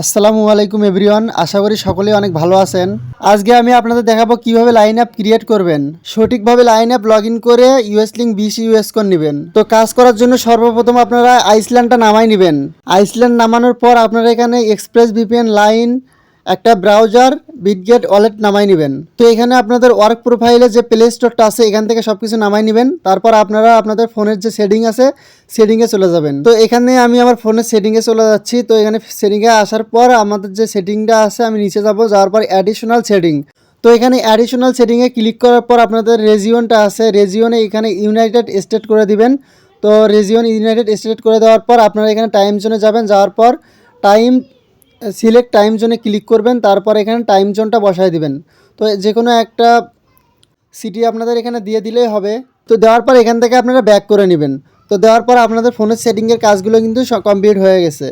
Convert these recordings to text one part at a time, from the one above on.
আসসালামু আলাইকুম এভরিওয়ান, আশা করি সকলেই অনেক ভালো আছেন। আজকে আমি আপনাদের দেখাবো কিভাবে লাইন অ্যাপ ক্রিয়েট করবেন। সঠিকভাবে লাইন অ্যাপ লগ ইন করে US link BC US code নেবেন। তো কাজ করার জন্য সর্বপ্রথম আপনারা আইসল্যান্ডটা নামাই নেবেন। আইসল্যান্ড নামানোর পর আপনারা এখানে এক্সপ্রেস ভিপিএন লাইন একটা ব্রাউজার বিটগেট ওয়ালেট নামাই নেবেন। তো এখানে আপনাদের ওয়ার্ক প্রোফাইলে যে প্লে স্টোরটা আছে এখান থেকে সব কিছু নামাই নেবেন। তারপর আপনারা আপনাদের ফোনের যে সেটিং আছে সেটিংয়ে চলে যাবেন। তো এখানে আমি আমার ফোনের সেটিংয়ে চলে যাচ্ছি। তো এখানে সেটিংয়ে আসার পর আমাদের যে সেটিংটা আছে আমি নিচে যাওয়ার পর অ্যাডিশনাল সেটিং। তো এখানে অ্যাডিশনাল সেটিংয়ে ক্লিক করার পর আপনাদের রেজিওনটা আছে, রেজিওনে এখানে ইউনাইটেড স্টেট করে দিবেন। তো রেজিওন ইউনাইটেড স্টেট করে দেওয়ার পর আপনারা এখানে টাইম জোনে যাবেন, যাওয়ার পর টাইম সিলেক্ট টাইম জোনে ক্লিক করবেন। তারপর এখানে টাইম জোনটা বসায় দিবেন। তো যে কোনো একটা সিটি আপনাদের এখানে দিয়ে দিলেই হবে। তো দেওয়ার পর এখান থেকে আপনারা ব্যাক করে নেবেন। তো দেওয়ার পর আপনাদের ফোনের সেটিংয়ের কাজগুলো কিন্তু কমপ্লিট হয়ে গেছে।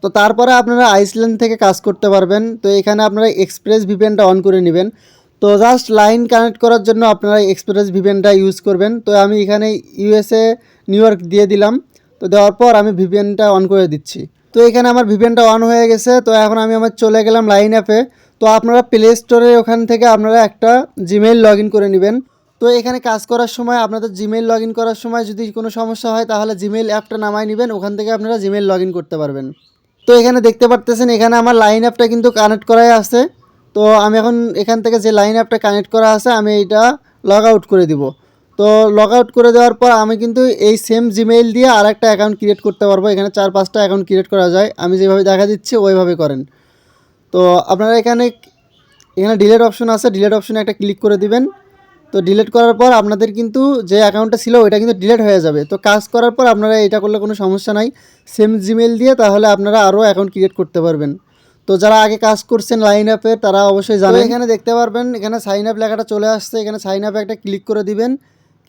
তো তারপরে আপনারা আইসল্যান্ড থেকে কাজ করতে পারবেন। তো এখানে আপনারা এক্সপ্রেস ভিপিএনটা অন করে নেবেন। তো জাস্ট লাইন কানেক্ট করার জন্য আপনারা এক্সপ্রেস ভিপিএনটা ইউজ করবেন। তো আমি এখানে ইউএসএ নিউ ইয়র্ক দিয়ে দিলাম। তো দেওয়ার পর আমি ভিপিএনটা অন করে দিচ্ছি। তো এখানে আমার ভিপিএনটা অন হয়ে গেছে। তো এখন আমি চলে গেলাম লাইন অ্যাপে। তো আপনারা প্লে স্টোরে ওখান থেকে আপনারা একটা জিমেইল লগ ইন করে নেবেন। তো এখানে কাজ করার সময় আপনাদের জিমেইল লগ ইন করার সময় যদি কোনো সমস্যা হয় তাহলে জিমেইল অ্যাপটা নামায় নেবেন, ওখান থেকে আপনারা জিমেইল লগ ইন করতে পারবেন। তো এখানে দেখতে পারতেছেন এখানে আমার লাইন অ্যাপটা কিন্তু কানেক্ট করাই আছে। তো আমি এখন এখান থেকে যে লাইন অ্যাপটা কানেক্ট করা আছে আমি এইটা লগ আউট করে দিব। তো লগ আউট করে দেওয়ার পর আমি কিন্তু এই সেম জিমেইল দিয়ে আর একটা অ্যাকাউন্ট ক্রিয়েট করতে পারবো। এখানে 4-5টা অ্যাকাউন্ট ক্রিয়েট করা যায়, আমি যেভাবে দেখা দিচ্ছি ওইভাবে করেন। তো আপনারা এখানে ডিলেট অপশন আছে, ডিলেট অপশনে একটা ক্লিক করে দিবেন। তো ডিলিট করার পর আপনাদের কিন্তু যে অ্যাকাউন্টটা ছিল ওইটা কিন্তু ডিলিট হয়ে যাবে। তো কাজ করার পর আপনারা এটা করলে কোনো সমস্যা নাই, সেম জিমেল দিয়ে তাহলে আপনারা আরও অ্যাকাউন্ট ক্রিয়েট করতে পারবেন। তো যারা আগে কাজ করছেন লাইন অ্যাপে তারা অবশ্যই জানেন। এখানে দেখতে পারবেন এখানে সাইন আপ লেখাটা চলে আসছে, এখানে সাইন আপে একটা ক্লিক করে দিবেন।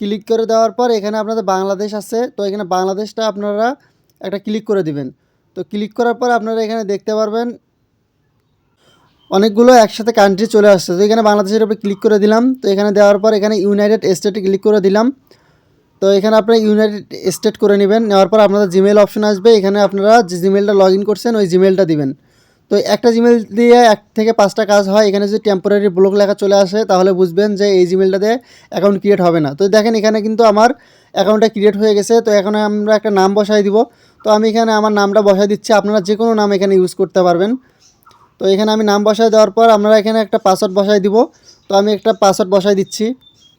ক্লিক করে দেওয়ার পর এখানে আপনাদের বাংলাদেশ আছে, তো এখানে বাংলাদেশটা আপনারা একটা ক্লিক করে দিবেন। তো ক্লিক করার পর আপনারা এখানে দেখতে পারবেন অনেকগুলো একসাথে কান্ট্রি চলে আসছে। তো এখানে বাংলাদেশের উপরে ক্লিক করে দিলাম। তো এখানে দেওয়ার পর এখানে ইউনাইটেড স্টেটে ক্লিক করে দিলাম। তো এখানে আপনারা ইউনাইটেড স্টেট করে নেবেন। নেওয়ার পর আপনাদের জিমেল অপশন আসবে, এখানে আপনারা যে জিমেলটা লগ ইন করছেন ওই জিমেলটা দিবেন। তো একটা জিমেল দিয়ে 1 থেকে 5টা কাজ হয়। এখানে যদি টেম্পোরারি ব্লক লেখা চলে আসে তাহলে বুঝবেন যে এই জিমেলটা দিয়ে অ্যাকাউন্ট ক্রিয়েট হবে না। তো দেখেন এখানে কিন্তু আমার অ্যাকাউন্টটা ক্রিয়েট হয়ে গেছে। তো এখন আমরা একটা নাম বসাই দিব। তো আমি এখানে আমার নামটা বসাই দিচ্ছি, আপনারা যে কোনো নাম এখানে ইউজ করতে পারবেন। তো এখানে আমি নাম বসাই দেওয়ার পর আমরা এখানে একটা পাসওয়ার্ড বসাই দিব। তো আমি একটা পাসওয়ার্ড বসাই দিচ্ছি।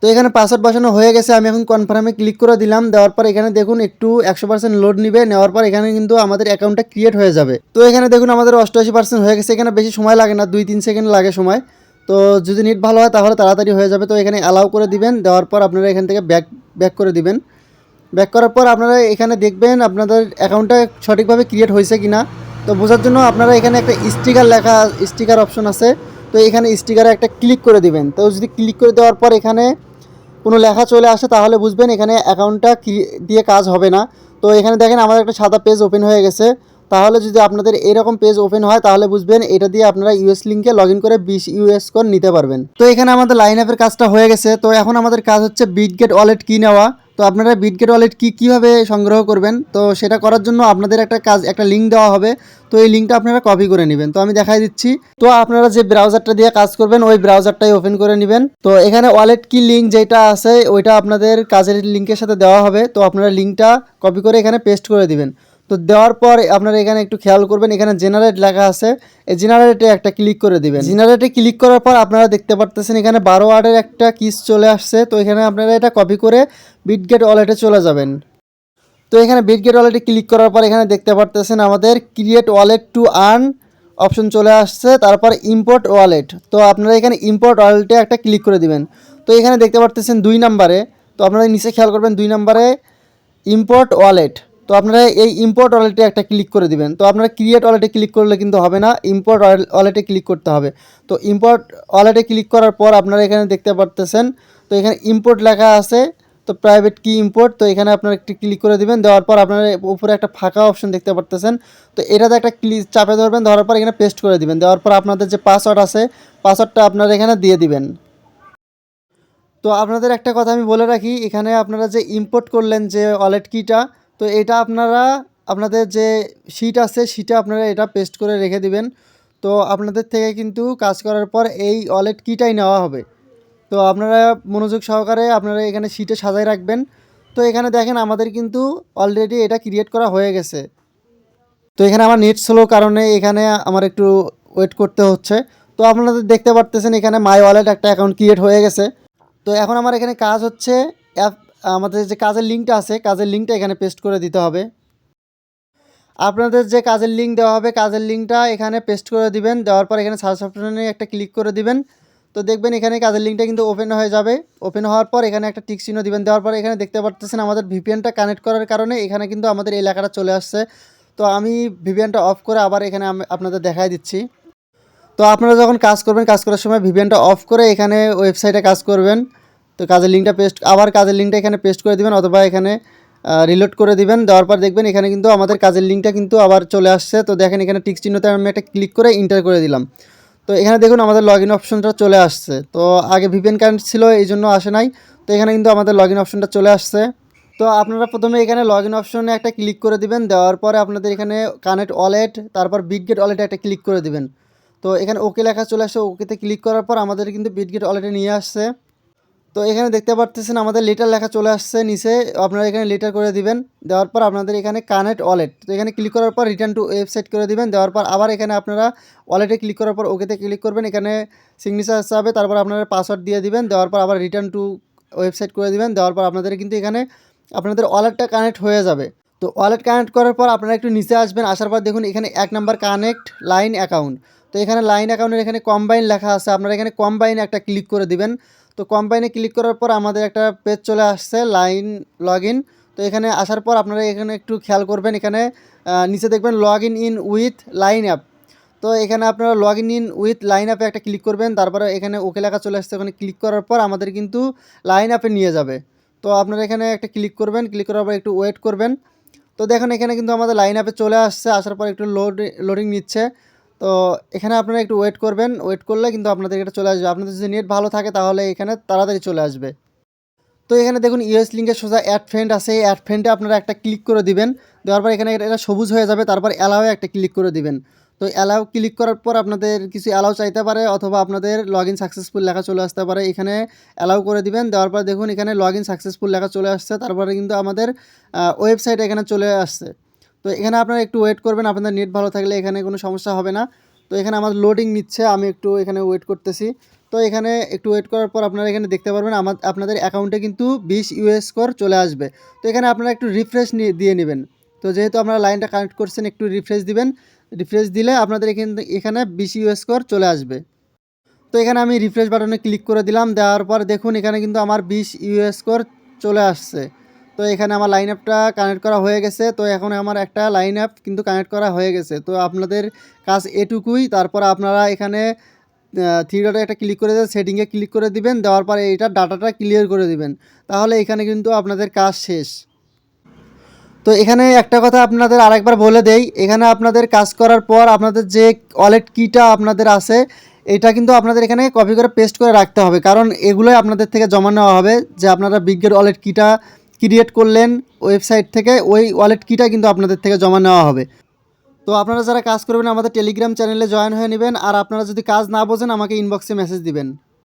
তো এখানে পাসওয়ার্ড বসানো হয়ে গেছে, আমি এখন কনফার্মে ক্লিক করে দিলাম। দেওয়ার পর এখানে দেখুন একটু 100% লোড নিবে, নেওয়ার পর এখানে কিন্তু আমাদের অ্যাকাউন্টটা ক্রিয়েট হয়ে যাবে। তো এখানে দেখুন আমাদের 88% হয়ে গেছে। এখানে বেশি সময় লাগে না, 2-3 সেকেন্ড লাগে সময়। তো যদি নেট ভালো হয় তাহলে তাড়াতাড়ি হয়ে যাবে। তো এখানে অ্যালাউ করে দিবেন, দেওয়ার পর আপনারা এখান থেকে ব্যাক করে দিবেন। ব্যাক করার পর আপনারা এখানে দেখবেন আপনাদের অ্যাকাউন্টটা সঠিকভাবে ক্রিয়েট হয়েছে কিনা। তো বোঝার জন্য আপনারা এখানে একটা স্টিকার অপশন আছে। তো এখানে স্টিকারে একটা ক্লিক করে দিবেন। তো যদি ক্লিক করে দেওয়ার পর এখানে কোনো লেখা চলে আসে তাহলে বুঝবেন এখানে অ্যাকাউন্টটা দিয়ে কাজ হবে না। তো এখানে দেখেন আমাদের একটা সাদা পেজ ওপেন হয়ে গেছে। তাহলে যদি আপনাদের এরকম পেজ ওপেন হয় তাহলে বুঝবেন এটা দিয়ে আপনারা ইউএস লিঙ্কে লগ ইন করে 20 ইউএস কোড নিতে পারবেন। তো এখানে আমাদের লাইন অ্যাপের কাজটা হয়ে গেছে। তো এখন আমাদের কাজ হচ্ছে বিটগেট ওয়ালেট কি নেওয়া। তো আপনারা বিটগেট ওয়ালেট কীভাবে সংগ্রহ করবেন, তো সেটা করার জন্য আপনাদের একটা লিঙ্ক দেওয়া হবে। তো এই লিঙ্কটা আপনারা কপি করে নেবেন। তো আমি দেখাই দিচ্ছি। তো আপনারা যে ব্রাউজারটা দিয়ে কাজ করবেন ওই ব্রাউজারটাই ওপেন করে নেবেন। তো এখানে ওয়ালেট কি লিঙ্ক যেটা আছে ওইটা আপনাদের কাজের লিঙ্কের সাথে দেওয়া হবে। তো আপনারা লিঙ্কটা কপি করে এখানে পেস্ট করে দিবেন। তো দেওয়ার পর আপনারা এখানে একটু খেয়াল করবেন, এখানে জেনারেট লেখা আছে, এই জেনারেটে একটা ক্লিক করে দিবেন। জেনারেটে ক্লিক করার পর আপনারা দেখতে পারতেছেন এখানে 12 ওয়ার্ডের একটা কিস চলে আসছে। তো এখানে আপনারা এটা কপি করে বিটগেট ওয়ালেটে চলে যাবেন। তো এখানে বিটগেট ওয়ালেটে ক্লিক করার পর এখানে দেখতে পারতেছেন আমাদের create wallet to earn option চলে আসছে, তারপর ইম্পোর্ট ওয়ালেট। তো আপনারা এখানে ইম্পোর্ট ওয়ালেটে একটা ক্লিক করে দিবেন। তো এখানে দেখতে পারতেছেন 2 নম্বরে, তো আপনারা নিচে খেয়াল করবেন 2 নম্বরে ইম্পোর্ট ওয়ালেট। তো আপনারা এই ইম্পোর্ট ওয়ালেটে একটা ক্লিক করে দিবেন। তো আপনারা ক্রিয়েট ওয়ালেটে ক্লিক করলে কিন্তু হবে না, ইম্পোর্ট ওয়ালেটে ক্লিক করতে হবে। তো ইম্পোর্ট ওয়ালেটে ক্লিক করার পর আপনারা এখানে দেখতে পারতেছেন তো এখানে ইম্পোর্ট লেখা আছে, তো প্রাইভেট কি ইম্পোর্ট। তো এখানে আপনারা একটি ক্লিক করে দিবেন। দেওয়ার পর আপনারা উপরে একটা ফাঁকা অপশন দেখতে পারতেছেন। তো এটাতে একটা চাপে ধরবেন, ধরার পর এখানে পেস্ট করে দিবেন। দেওয়ার পর আপনাদের যে পাসওয়ার্ড আছে পাসওয়ার্ডটা আপনারা এখানে দিয়ে দিবেন। তো আপনাদের একটা কথা আমি বলে রাখি, এখানে আপনারা যে ইম্পোর্ট করলেন যে ওয়ালেট কিটা, তো এটা আপনারা আপনাদের যে শিট আছে শিটে আপনারা এটা পেস্ট করে রেখে দিবেন। তো আপনাদের থেকে কিন্তু কাজ করার পর এই ওয়ালেট কিটাই নেওয়া হবে। তো আপনারা মনোযোগ সহকারে আপনারা এখানে শিটে সাজায় রাখবেন। তো এখানে দেখেন আমাদের কিন্তু অলরেডি এটা ক্রিয়েট করা হয়ে গেছে। তো এখানে আমার নেট স্লো কারণে এখানে আমার একটু ওয়েট করতে হচ্ছে। তো আপনাদের দেখতে পারতেছেন এখানে মাই ওয়ালেট একটা অ্যাকাউন্ট ক্রিয়েট হয়ে গেছে। তো এখন আমার এখানে কাজ হচ্ছে অ্যাপ আমাদের যে কাজের লিঙ্কটা আছে কাজের লিঙ্কটা এখানে পেস্ট করে দিতে হবে। আপনাদের যে কাজের লিঙ্ক দেওয়া হবে কাজের লিঙ্কটা এখানে পেস্ট করে দিবেন। দেওয়ার পর এখানে সার্চ অপশনে একটা ক্লিক করে দিবেন। তো দেখবেন এখানে কাজের লিঙ্কটা কিন্তু ওপেন হয়ে যাবে। ওপেন হওয়ার পর এখানে একটা টিক চিহ্ন দিবেন। দেওয়ার পর এখানে দেখতে পারতেছেন আমাদের ভিপিএনটা কানেক্ট করার কারণে এখানে কিন্তু আমাদের এই লেখাটা চলে আসছে। তো আমি ভিপিএনটা অফ করে আবার এখানে আপনাদের দেখাই দিচ্ছি। তো আপনারা যখন কাজ করবেন কাজ করার সময় ভিপিএনটা অফ করে এখানে ওয়েবসাইটে কাজ করবেন। তো কাজের লিঙ্কটা আবার কাজের লিঙ্কটা এখানে পেস্ট করে দিবেন অথবা এখানে রিলোড করে দিবেন। দেওয়ার পর দেখবেন এখানে কিন্তু আমাদের কাজের লিঙ্কটা কিন্তু আবার চলে আসছে। তো দেখেন এখানে টিক চিহ্নতে আমি একটা ক্লিক করে এন্টার করে দিলাম। তো এখানে দেখুন আমাদের লগ ইন অপশনটা চলে আসছে। তো আগে ভিপিএন কানেক্ট ছিল এই জন্য আসে নাই। তো এখানে কিন্তু আমাদের লগ ইন অপশনটা চলে আসছে। তো আপনারা প্রথমে এখানে লগ ইন অপশনে একটা ক্লিক করে দিবেন। দেওয়ার পরে আপনাদের এখানে কানেক্ট ওয়ালেট তারপর বিটগেট ওয়ালেটে একটা ক্লিক করে দিবেন। তো এখানে ওকে লেখা চলে আসছে। ওকেতে ক্লিক করার পর আমাদের কিন্তু বিটগেট ওয়ালেটে নিয়ে আসছে। তো এখানে দেখতে পারতেছেন আমাদের লেটার লেখা চলে আসছে নিচে। আপনারা এখানে লেটার করে দিবেন। দেওয়ার পর আপনাদের এখানে কানেক্ট ওয়ালেট। তো এখানে ক্লিক করার পর রিটার্ন টু ওয়েবসাইট করে দিবেন। দেওয়ার পর আবার এখানে আপনারা ওয়ালেটে ক্লিক করার পর ওকেতে ক্লিক করবেন। এখানে সিগনেচার চাবে তারপর আপনারা পাসওয়ার্ড দিয়ে দিবেন। দেওয়ার পর আবার রিটার্ন টু ওয়েবসাইট করে দিবেন। দেওয়ার পর আপনাদের কিন্তু এখানে আপনাদের ওয়ালেটটা কানেক্ট হয়ে যাবে। তো ওয়ালেট কানেক্ট করার পর আপনারা একটু নিচে আসবেন। আসার পর দেখুন এখানে 1 নাম্বার কানেক্ট লাইন অ্যাকাউন্ট। তো এখানে লাইন অ্যাকাউন্টের এখানে কম্বাইন লেখা আছে। আপনারা এখানে কম্বাইনে একটা ক্লিক করে দিবেন। তো কম্বাইনে ক্লিক করার পর আমাদের একটা পেজ চলে আসছে লাইন লগ ইন। তো এখানে আসার পর আপনারা এখানে একটু খেয়াল করবেন এখানে নিচে দেখবেন log in with line app. তো এখানে আপনারা লগ ইন উইথ লাইন অ্যাপে একটা ক্লিক করবেন। তারপরে এখানে ওকে লেখা চলে আসছে। ওখানে ক্লিক করার পর আমাদের কিন্তু লাইন অ্যাপে নিয়ে যাবে। তো আপনারা এখানে একটা ক্লিক করবেন। ক্লিক করার পর একটু ওয়েট করবেন। তো দেখুন এখানে কিন্তু আমাদের লাইন অ্যাপে চলে আসছে। আসার পর একটু লোডিং নিচ্ছে। তো এখানে আপনারা একটু ওয়েট করবেন। ওয়েট করলে কিন্তু আপনাদের এটা চলে আসবে। আপনাদের যদি নেট ভালো থাকে তাহলে এখানে তাড়াতাড়ি চলে আসবে। তো এখানে দেখুন ইউএস লিঙ্কের সোজা অ্যাড ফ্রেন্ড আছে। এই অ্যাড ফ্রেন্ডে আপনারা একটা ক্লিক করে দিবেন। দেওয়ার পর এখানে এটা সবুজ হয়ে যাবে। তারপর অ্যালাওয়ে একটা ক্লিক করে দিবেন। তো অ্যালাও ক্লিক করার পর আপনাদের কিছু অ্যালাও চাইতে পারে অথবা আপনাদের লগ ইন সাকসেসফুল লেখা চলে আসতে পারে। এখানে অ্যালাও করে দিবেন। দেওয়ার পর দেখুন এখানে লগ ইন সাকসেসফুল লেখা চলে আসছে। তারপরে কিন্তু আমাদের ওয়েবসাইট এখানে চলে আসছে। তো এখানে আপনারা একটু ওয়েট করবেন। আপনাদের নেট ভালো থাকলে এখানে কোনো সমস্যা হবে না। তো এখানে আমাদের লোডিং নিচ্ছে। আমি একটু এখানে ওয়েট করতেছি। তো এখানে একটু ওয়েট করার পর আপনারা এখানে দেখতে পারবেন আপনাদের অ্যাকাউন্টে কিন্তু 20 ইউএস স্কোর চলে আসবে। তো এখানে আপনারা একটু রিফ্রেশ দিয়ে নেবেন। তো যেহেতু আপনারা লাইনটা কানেক্ট করছেন একটু রিফ্রেশ দিবেন। রিফ্রেশ দিলে আপনাদের এখানে 20 ইউএস স্কোর চলে আসবে। তো এখানে আমি রিফ্রেশ বাটনে ক্লিক করে দিলাম। দেওয়ার পর দেখুন এখানে কিন্তু আমার 20 ইউএস স্কোর চলে আসছে। তো এখানে আমার লাইন অ্যাপটা কানেক্ট করা হয়ে গেছে। তো এখন আমার একটা লাইন অ্যাপ কিন্তু কানেক্ট করা হয়ে গেছে। তো আপনাদের কাজ এটুকুই। তারপর আপনারা এখানে থ্রি ডটে একটা ক্লিক করে দেবেন, সেটিংয়ে ক্লিক করে দিবেন। দেওয়ার পরে এইটা ডাটাটা ক্লিয়ার করে দিবেন। তাহলে এখানে কিন্তু আপনাদের কাজ শেষ। তো এখানে একটা কথা আপনাদের আরেকবার বলে দেই, এখানে আপনাদের কাজ করার পর আপনাদের যে ওয়ালেট কিটা আপনাদের আছে এটা কিন্তু আপনাদের এখানে কপি করে পেস্ট করে রাখতে হবে। কারণ এগুলোই আপনাদের থেকে জমা নেওয়া হবে। যে আপনারা বিগগেট ওয়ালেট কিটা ক্রিয়েট করলেন ওয়েবসাইট থেকে, ওই ওয়ালেট কিটা কিন্তু আপনাদের থেকে জমা নেওয়া হবে। তো আপনারা যারা কাজ করবেন আমাদের টেলিগ্রাম চ্যানেলে জয়েন হয়ে নেবেন। আর আপনারা যদি কাজ না বোঝেন আমাকে ইনবক্সে মেসেজ দিবেন।